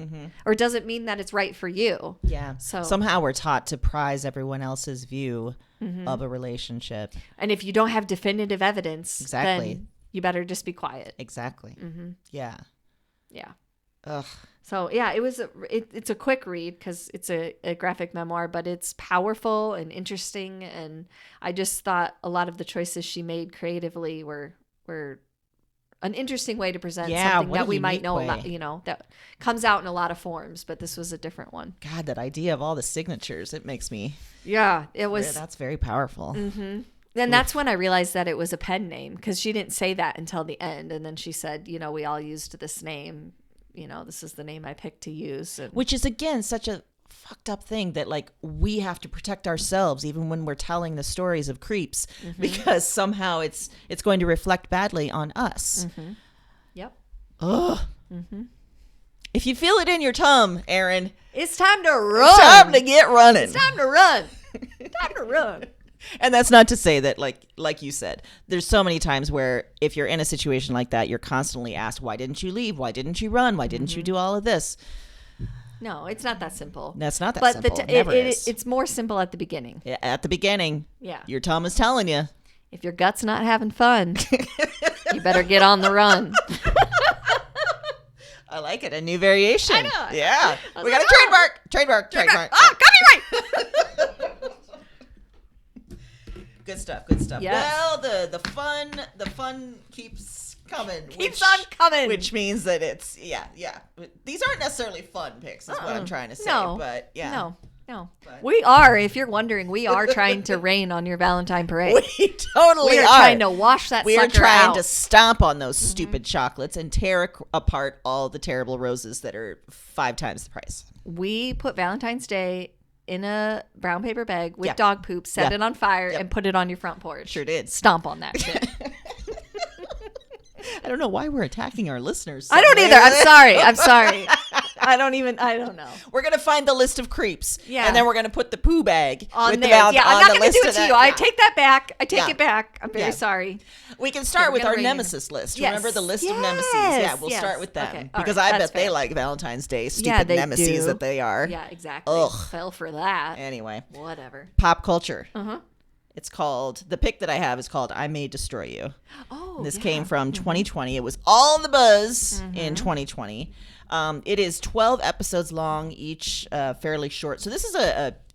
or doesn't mean that it's right for you. Yeah. So somehow we're taught to prize everyone else's view of a relationship. And if you don't have definitive evidence, then you better just be quiet. Exactly. Yeah. Yeah. Ugh. So yeah, it's a quick read because it's a graphic memoir, but it's powerful and interesting. And I just thought a lot of the choices she made creatively were an interesting way to present something that we might know, you know, that comes out in a lot of forms, but this was a different one. God, that idea of all the signatures, it makes me. Yeah, it was. Yeah, that's very powerful. And that's when I realized that it was a pen name, because she didn't say that until the end. And then she said, you know, we all used this name. You know, this is the name I picked to use. Which is, again, such a fucked up thing that, like, we have to protect ourselves even when we're telling the stories of creeps, because somehow it's going to reflect badly on us. Yep. Ugh. If you feel it in your tum, Aaron, it's time to run. It's time to get running. It's time to run. Time to run. And that's not to say that, like you said, there's so many times where if you're in a situation like that, you're constantly asked, why didn't you leave? Why didn't you run? Why didn't you do all of this? No, it's not that simple. That's not that simple. But it's more simple at the beginning. Yeah, at the beginning. Yeah. Your tum is telling you. If your gut's not having fun, you better get on the run. I like it. A new variation. I know. Yeah. We got a trademark. Oh, copyright. Good stuff. Yes. Well, the fun keeps coming. Keeps on coming. Which means that it's, yeah. These aren't necessarily fun picks, is what I'm trying to say. No. But, yeah. No. But. We are, if you're wondering, we are trying to rain on your Valentine parade. We totally are. We are trying to wash that sucker out. We are trying to stomp on those stupid chocolates and tear apart all the terrible roses that are 5 times the price. We put Valentine's Day in a brown paper bag with dog poop, set it on fire, and put it on your front porch. Sure did. Stomp on that shit. I don't know why we're attacking our listeners. I don't either. I'm sorry. I don't know. We're going to find the list of creeps. Yeah. And then we're going to put the poo bag on there. I'm not going to do it to you. I take that back. I take it back. I'm very sorry. We can start with our nemesis list. Yes. Remember the list of nemesis? Yeah, we'll start with them. Okay. Because I bet they like Valentine's Day, stupid nemesis that they are. Yeah, exactly. Ugh. Fell for that. Anyway. Whatever. Pop culture. It's called, the pick that I have is called I May Destroy You. Oh, This came from 2020. It was all the buzz in 2020. It is 12 episodes long, each fairly short. So this is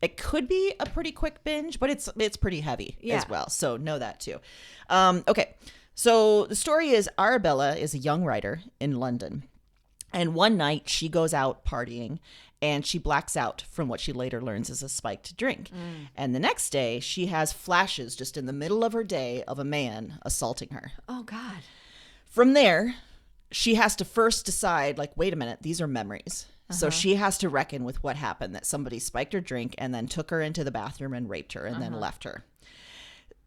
it could be a pretty quick binge, but it's pretty heavy as well. So know that too. Okay. So the story is Arabella is a young writer in London. And one night she goes out partying and she blacks out from what she later learns is a spiked drink. And the next day she has flashes just in the middle of her day of a man assaulting her. Oh, God. From there, she has to first decide, like, wait a minute, these are memories. So she has to reckon with what happened, that somebody spiked her drink and then took her into the bathroom and raped her and then left her.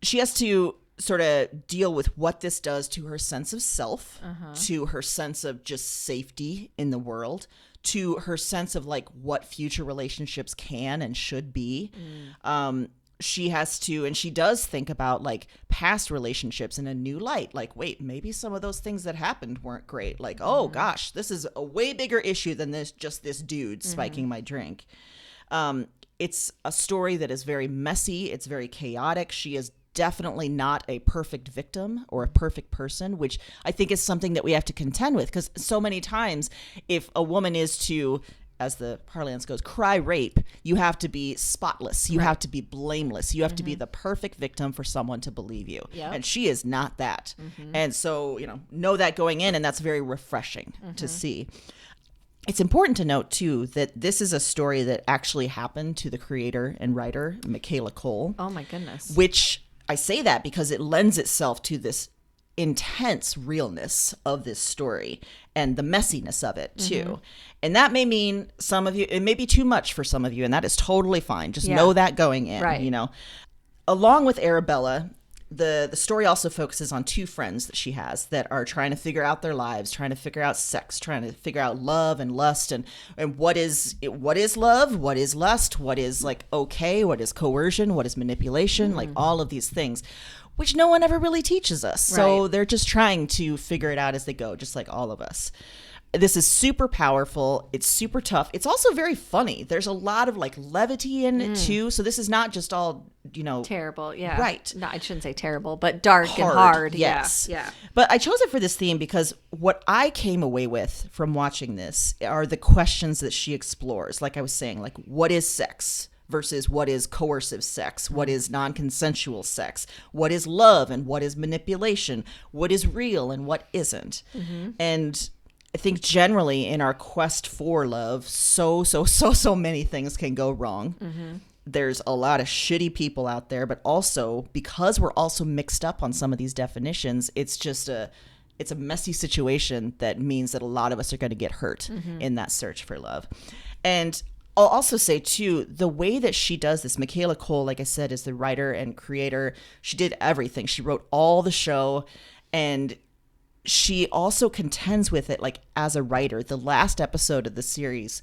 She has to sort of deal with what this does to her sense of self, to her sense of just safety in the world, to her sense of like what future relationships can and should be. She has to, and she does think about like past relationships in a new light. Like, wait, maybe some of those things that happened weren't great. Like, oh gosh, this is a way bigger issue than this dude spiking my drink. It's a story that is very messy. It's very chaotic. She is definitely not a perfect victim or a perfect person, which I think is something that we have to contend with, because so many times if a woman is to, as the parlance goes, cry rape, you have to be spotless. You have to be blameless. You have to be the perfect victim for someone to believe you. Yep. And she is not that. And so, know that going in, and that's very refreshing to see. It's important to note, too, that this is a story that actually happened to the creator and writer, Michaela Cole. Oh, my goodness. Which I say that because it lends itself to this intense realness of this story and the messiness of it, too. And that may mean some of you, it may be too much for some of you, and that is totally fine. Just know that going in, right. Along with Arabella, the story also focuses on two friends that she has that are trying to figure out their lives, trying to figure out sex, trying to figure out love and lust, and what is love, what is lust, what is like okay, what is coercion, what is manipulation, like all of these things, which no one ever really teaches us. So they're just trying to figure it out as they go, just like all of us. This is super powerful. It's super tough. It's also very funny. There's a lot of like levity in it too. So this is not just all, terrible. Yeah. Right. No, I shouldn't say terrible, but dark hard, and hard. Yes. Yeah. But I chose it for this theme because what I came away with from watching this are the questions that she explores. Like I was saying, like what is sex versus what is coercive sex? What is non-consensual sex? What is love and what is manipulation? What is real and what isn't? And I think generally in our quest for love, so many things can go wrong. There's a lot of shitty people out there, but also because we're also mixed up on some of these definitions, it's a messy situation that means that a lot of us are going to get hurt in that search for love. And I'll also say too, the way that she does this, Michaela Cole, like I said, is the writer and creator. She did everything. She wrote all the show, and she also contends with it like as a writer. The last episode of the series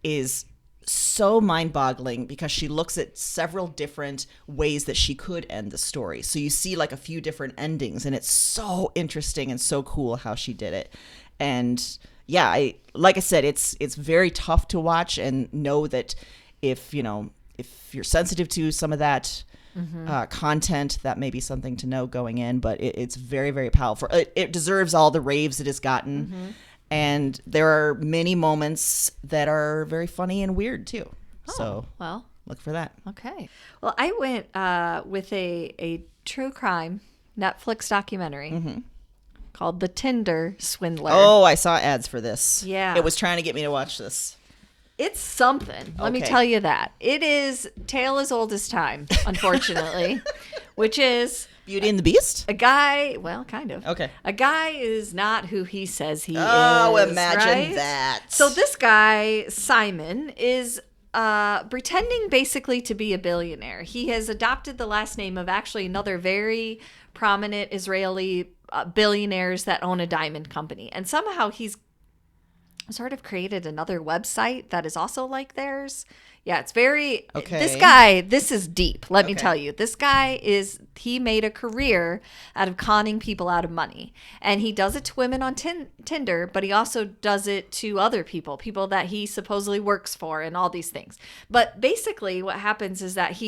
is so mind-boggling because she looks at several different ways that she could end the story. So you see like a few different endings, and it's so interesting and so cool how she did it. And yeah, like I said, it's very tough to watch, and know that if you're sensitive to some of that content, that may be something to know going in, but it's very, very powerful. It deserves all the raves it has gotten. And there are many moments that are very funny and weird too. So well, look for that. Okay. Well, I went with a true crime Netflix documentary called The Tinder Swindler. Oh, I saw ads for this. Yeah. It was trying to get me to watch this. It's something. Let me tell you that. It is tale as old as time, unfortunately, which is Beauty and the Beast? a guy, well, kind of. Okay. A guy is not who he says he is. Oh, imagine right? that. So this guy, Simon, is pretending basically to be a billionaire. He has adopted the last name of actually another very prominent Israeli billionaires that own a diamond company. And somehow he's sort of created another website that is also like theirs. Yeah, it's very, this guy, this is deep. Let me tell you, this guy he made a career out of conning people out of money. And he does it to women on Tinder, but he also does it to other people that he supposedly works for and all these things. But basically what happens is that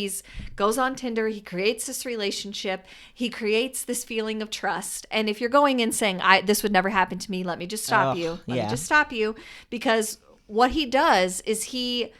goes on Tinder, he creates this relationship, he creates this feeling of trust. And if you're going in saying, this would never happen to me, let me just stop you. Let me just stop you. Because what he does is he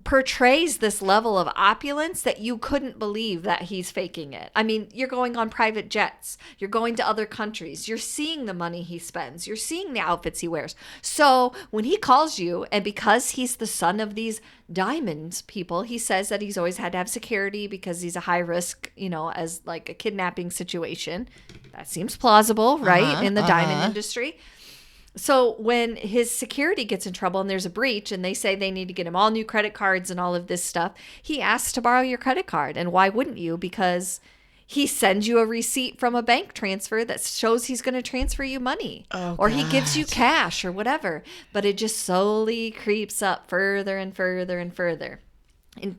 portrays this level of opulence that you couldn't believe that he's faking it. I mean, you're going on private jets, you're going to other countries, you're seeing the money he spends, you're seeing the outfits he wears. So when he calls you, and because he's the son of these diamonds people, he says that he's always had to have security because he's a high risk, as like a kidnapping situation. That seems plausible, right? In the diamond industry. So when his security gets in trouble and there's a breach and they say they need to get him all new credit cards and all of this stuff, he asks to borrow your credit card. And why wouldn't you? Because he sends you a receipt from a bank transfer that shows he's going to transfer you money. Or he gives you cash or whatever. But it just slowly creeps up further and further and further. And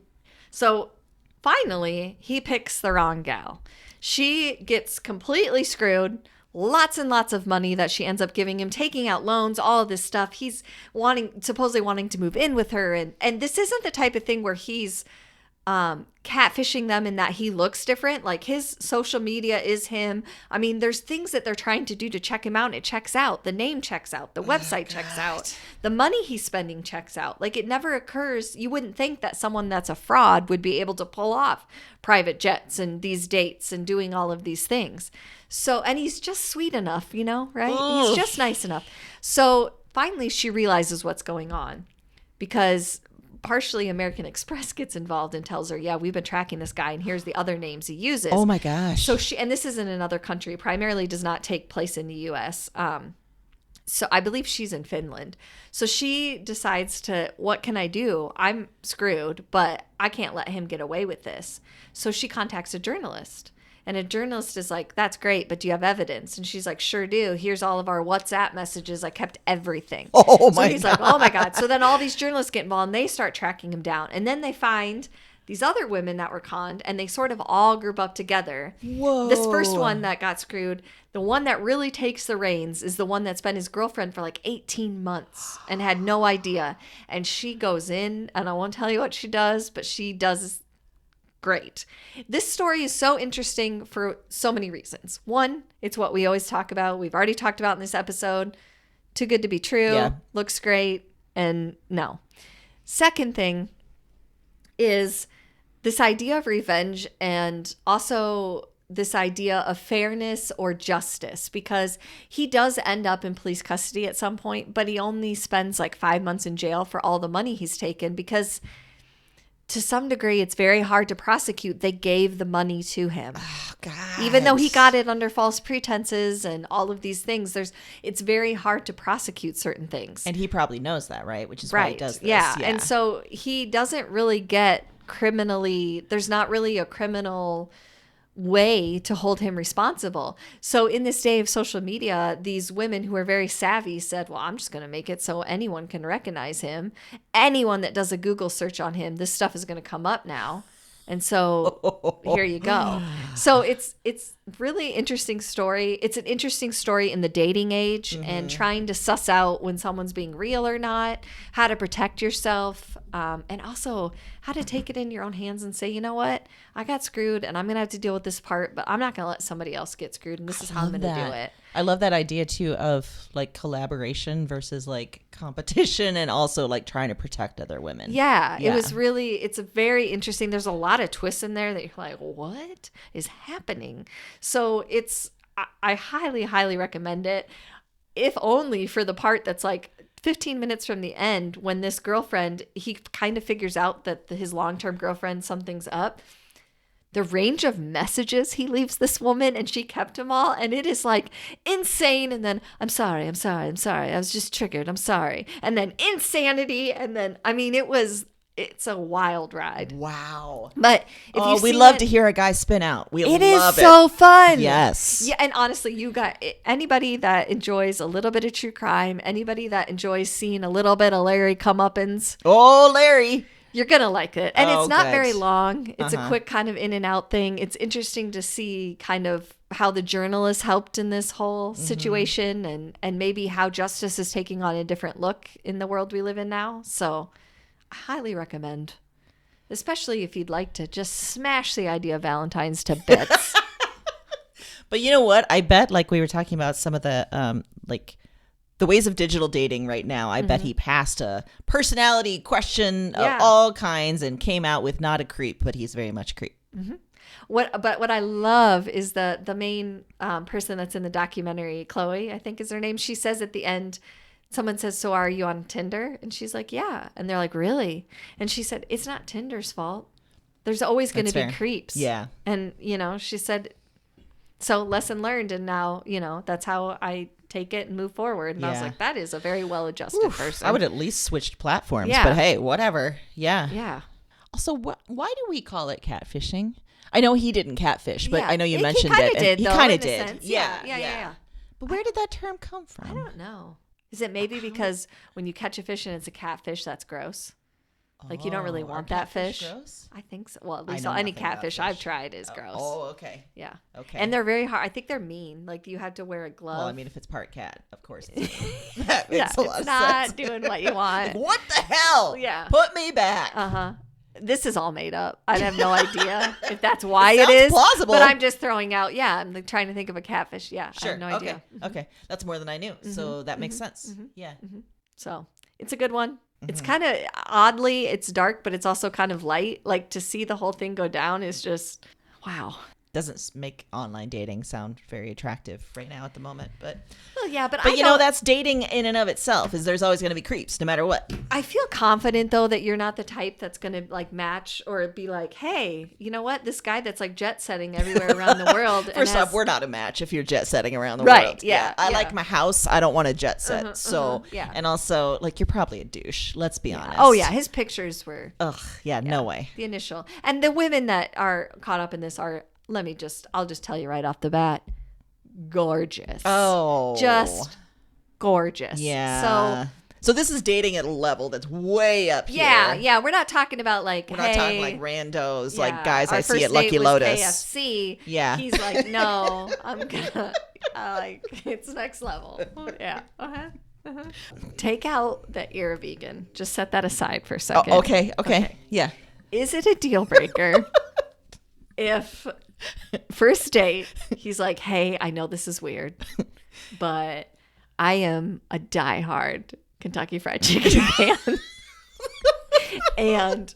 so finally, he picks the wrong gal. She gets completely screwed. Lots and lots of money that she ends up giving him, taking out loans, all of this stuff. He's supposedly wanting to move in with her. And this isn't the type of thing where he's catfishing them in that he looks different. Like, his social media is him. I mean, there's things that they're trying to do to check him out, and it checks out. The name checks out. The website checks out. The money he's spending checks out. Like, it never occurs. You wouldn't think that someone that's a fraud would be able to pull off private jets and these dates and doing all of these things. So, and he's just sweet enough, right? Ugh. He's just nice enough. So finally she realizes what's going on, because partially American Express gets involved and tells her, yeah, we've been tracking this guy and here's the other names he uses. Oh my gosh. So and this is in another country, primarily does not take place in the US. So I believe she's in Finland. So she decides what can I do? I'm screwed, but I can't let him get away with this. So she contacts a journalist. And a journalist is like, that's great, but do you have evidence? And she's like, sure do. Here's all of our WhatsApp messages. I kept everything. Oh my God. So he's like, oh my God. So then all these journalists get involved and they start tracking him down. And then they find these other women that were conned, and they sort of all group up together. Whoa. This first one that got screwed, the one that really takes the reins is the one that's been his girlfriend for like 18 months and had no idea. And she goes in, and I won't tell you what she does, but she does great. This story is so interesting for so many reasons. One, it's what we always talk about. We've already talked about in this episode. Too good to be true. Yeah. Looks great. And no. Second thing is this idea of revenge, and also this idea of fairness or justice, because he does end up in police custody at some point, but he only spends like 5 months in jail for all the money he's taken, because to some degree, it's very hard to prosecute. They gave the money to him. Oh, God. Even though he got it under false pretenses and all of these things, it's very hard to prosecute certain things. And he probably knows that, right? Which is why he does this. Yeah. And so he doesn't really get there's not really a criminal way to hold him responsible. So in this day of social media, these women who are very savvy said, well, I'm just going to make it so anyone can recognize him. Anyone that does a Google search on him, this stuff is going to come up now. And so here you go. So it's really interesting story. It's an interesting story in the dating age, and trying to suss out when someone's being real or not, how to protect yourself, and also how to take it in your own hands and say, you know what, I got screwed and I'm going to have to deal with this part, but I'm not going to let somebody else get screwed, and this is how I'm going to do it. I love that idea too of like collaboration versus like competition, and also like trying to protect other women. Yeah. It's very interesting. There's a lot of twists in there that you're like, what is happening? So I highly, highly recommend it, if only for the part that's like 15 minutes from the end, when this girlfriend, he kind of figures out that his long-term girlfriend, something's up. The range of messages he leaves this woman, and she kept them all, and it is like insane. And then, I'm sorry. I was just triggered. I'm sorry. And then insanity. And then, I mean, it's a wild ride. Wow. But if we love to hear a guy spin out. It is so fun. Yes. Yeah, and honestly, you got anybody that enjoys a little bit of true crime, anybody that enjoys seeing a little bit of Larry comeuppance. Oh, Larry. You're going to like it. And it's not good. very long. It's a quick kind of in and out thing. It's interesting to see kind of how the journalists helped in this whole situation, and maybe how justice is taking on a different look in the world we live in now. So I highly recommend, especially if you'd like to just smash the idea of Valentine's to bits. But you know what? I bet, like we were talking about some of the the ways of digital dating right now, I bet he passed a personality question of all kinds and came out with not a creep, but he's very much a creep. Mm-hmm. What I love is the main person that's in the documentary, Chloe, I think is her name. She says at the end, someone says, so are you on Tinder? And she's like, yeah. And they're like, really? And she said, it's not Tinder's fault. There's always going to be creeps. Yeah. And, she said, so lesson learned. And now, that's how I take it and move forward. And I was like, that is a very well-adjusted person. I would at least switched platforms, but hey, whatever. Yeah. Yeah. Also, why do we call it catfishing? I know he didn't catfish, but I know you mentioned he it. Did, he kind of did. Yeah. But where did that term come from? I don't know. Is it maybe because when you catch a fish and it's a catfish, that's gross? Like you don't really want that fish. Gross? I think so. Well, at least any catfish I've tried is gross. Oh, okay. Yeah. Okay. And they're very hard. I think they're mean. Like you have to wear a glove. Well, I mean, if it's part cat, of course. That makes a lot of sense. Not doing what you want. What the hell? Yeah. Put me back. This is all made up. I have no idea if that's why it is plausible. But I'm just throwing out. Yeah, I'm like trying to think of a catfish. Yeah, sure. I have no idea. Okay. That's more than I knew. So that makes sense. Yeah. So it's a good one. It's kind of oddly, it's dark, but it's also kind of light. Like to see the whole thing go down is just, wow. Doesn't make online dating sound very attractive right now at the moment, but well, yeah, but you know that's dating in and of itself. Is there's always going to be creeps no matter what. I feel confident though that you're not the type that's going to like match or be like, hey, you know what, this guy that's like jet setting everywhere around the world. First off, we're not a match if you're jet setting around the world. Right? Yeah. I like my house. I don't want to jet set. And also like you're probably a douche. Let's be honest. Oh yeah, his pictures were. Ugh. Yeah. No way. The initial and the women that are caught up in this are. I'll just tell you right off the bat, gorgeous. Oh. Just gorgeous. Yeah. So this is dating at a level that's way up here. Yeah. We're not talking about like, we're not talking like randos, like guys I see at Lucky was Lotus. KFC. Yeah. He's like, no, I'm gonna, it's next level. Yeah. Take out that you're a vegan. Just set that aside for a second. Oh, okay. Yeah. Is it a deal breaker if first date, he's like, hey, I know this is weird, but I am a diehard Kentucky Fried Chicken fan. And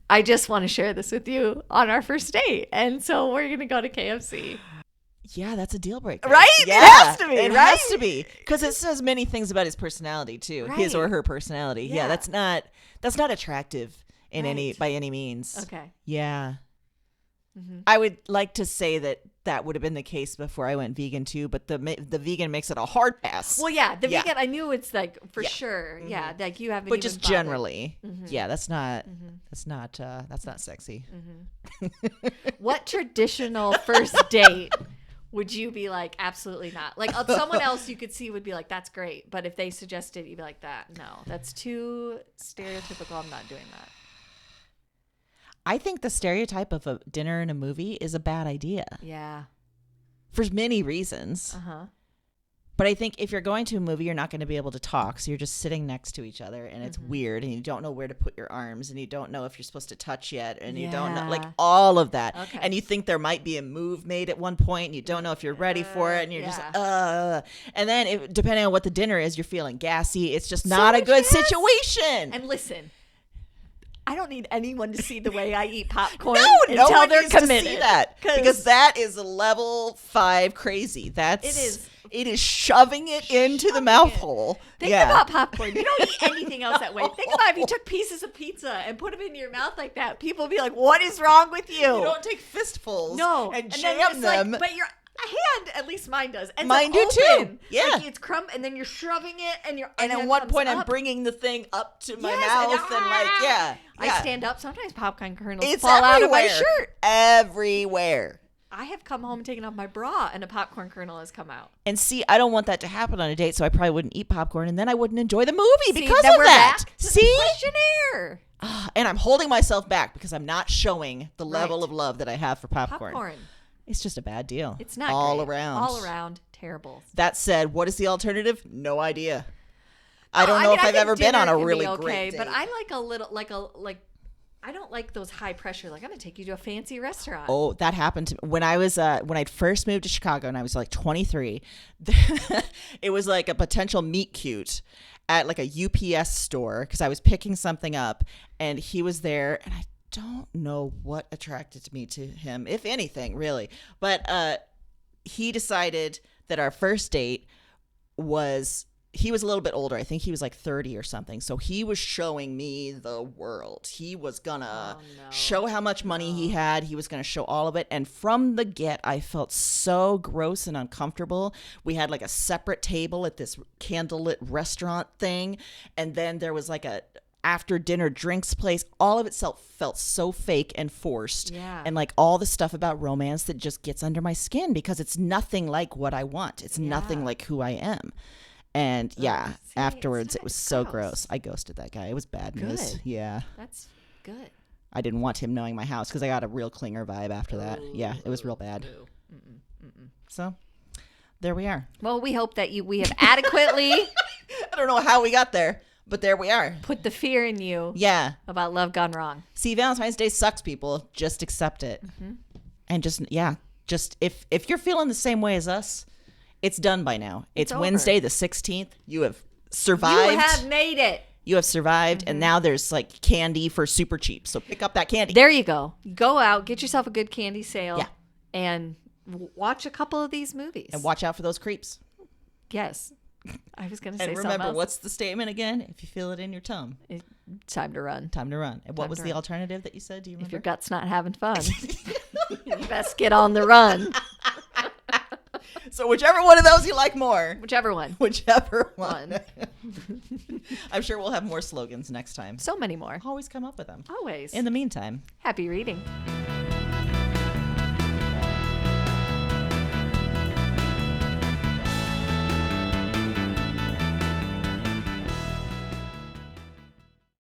I just want to share this with you on our first date. And so we're going to go to KFC. Yeah, that's a deal breaker. Right? Yeah. It has to be, It right? has to be. Because it says many things about his personality, too. Right. His or her personality. Yeah, that's not attractive by any means. Okay. Yeah. I would like to say that would have been the case before I went vegan too, but the vegan makes it a hard pass. Well, yeah, the vegan, I knew it's like for sure. Yeah, like you haven't. But even just bothered. generally, that's not sexy. What traditional first date would you be like? Absolutely not. Like someone else you could see would be like, that's great, but if they suggested, you'd be like, no, that's too stereotypical. I'm not doing that. I think the stereotype of a dinner and a movie is a bad idea. Yeah. For many reasons. But I think if you're going to a movie, you're not going to be able to talk. So you're just sitting next to each other and it's weird and you don't know where to put your arms and you don't know if you're supposed to touch yet and you don't know, like all of that. Okay. And you think there might be a move made at one point and you don't know if you're ready for it and you're just, And then depending on what the dinner is, you're feeling gassy. It's just not a good situation. And listen. I don't need anyone to see the way I eat popcorn no until one they're needs committed. to see that because that is level 5 crazy. It is shoving it into the mouth hole. Think about popcorn. You don't eat anything else that way. Think about if you took pieces of pizza and put them in your mouth like that. People would be like, "What is wrong with you?" You don't take fistfuls. And jam them. But your hand, at least mine does. Mine do too. Yeah, like it's and then you're shrugging it, and at one point I'm bringing the thing up to my mouth, and I stand up. Sometimes popcorn kernels it's fall everywhere. out of my shirt. Everywhere. I have come home and taken off my bra, and a popcorn kernel has come out. And see, I don't want that to happen on a date, so I probably wouldn't eat popcorn, and then I wouldn't enjoy the movie because then of we're that. Back to see, the questionnaire. And I'm holding myself back because I'm not showing the level of love that I have for popcorn. It's just a bad deal. It's not all great. around. All around terrible. That said, what is the alternative? No idea. I don't know if I've ever been on a really great date. But I like a little I don't like those high pressure. Like I'm gonna take you to a fancy restaurant. Oh, that happened to me when I was when I first moved to Chicago and I was like 23. It was like a potential meet cute at like a UPS store because I was picking something up and he was there and I don't know what attracted me to him, if anything, really. But he decided that our first date he was a little bit older. I think he was like 30 or something. So he was showing me the world. He was gonna show how much money he had. He was gonna show all of it. And from the get, I felt so gross and uncomfortable. We had like a separate table at this candlelit restaurant thing. And then there was like a after dinner drinks place, all of it felt so fake and forced. Yeah. And like all the stuff about romance that just gets under my skin because it's nothing like what I want. It's nothing like who I am. And afterwards it was so gross. I ghosted that guy. It was bad news. Good. Yeah. That's good. I didn't want him knowing my house because I got a real clinger vibe after that. Yeah, it was real bad. So there we are. Well, we hope that we have adequately I don't know how we got there, but there we are. put the fear in you about love gone wrong. See, Valentine's Day sucks, people. Just accept it. And just if you're feeling the same way as us, it's done by now. It's Wednesday the 16th. You have survived. You have made it. You have survived, and now there's like candy for super cheap. So pick up that candy. There you go. Go out, get yourself a good candy sale, Yeah. and watch a couple of these movies. And watch out for those creeps. Yes. I was going to say And something remember, else. what's the statement again? If you feel it in your tum, It's time to run. time to run. And what Time was to the run. alternative that you said? Do you remember? If your gut's not having fun, you best get on the run. So whichever one of those you like more. Whichever one. Whichever one. I'm sure we'll have more slogans next time. So many more. Always come up with them. Always. In the meantime. Happy reading.